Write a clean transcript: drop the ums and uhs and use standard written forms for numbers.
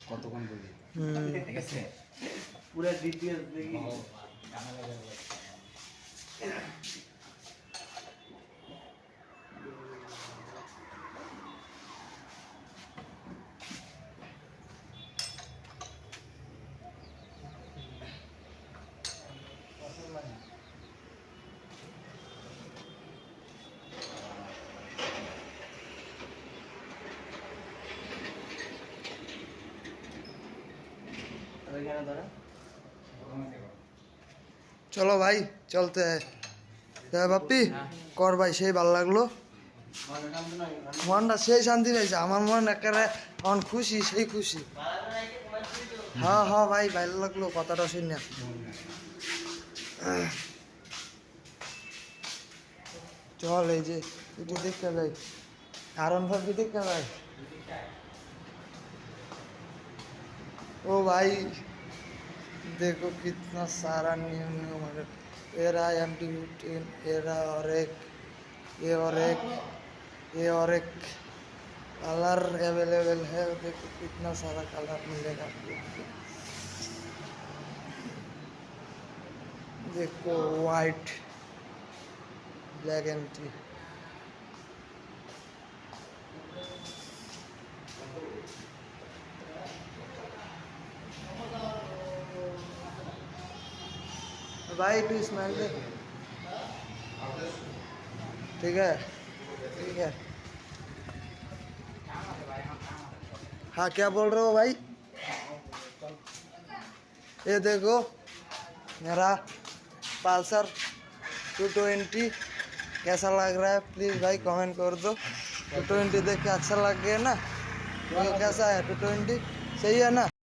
কতক্ষণ বলি ঠিক আছে পুরো ডিটেইলস দেখি चलो भाई चलते हैं क्या बाप्पी कर भाई সেই ভালো লাগলো মনটা সেই শান্তি পাইছে আমার মন একেবারে অন খুশি সেই খুশি হ্যাঁ হ্যাঁ ভাই ভালো লাগলো কথাটা শুনে চল এই যে এটি দেখতে যাই আরন ভাবি দেখতে যাই ओ भाई देखो कितना सारा new new model era MT-15 era और एक ये और एक कलर अवेलेबल है देखो कितना सारा कलर मिलेगा देखो वाइट ब्लैक MT भाई टू स्माइल दे ठीक है हाँ क्या बोल रहे हो भाई ये देखो मेरा पल्सर 220 कैसा लग रहा है प्लीज़ भाई कमेंट कर दो 220 देख के अच्छा लग गया ना तो कैसा है 220 सही है ना।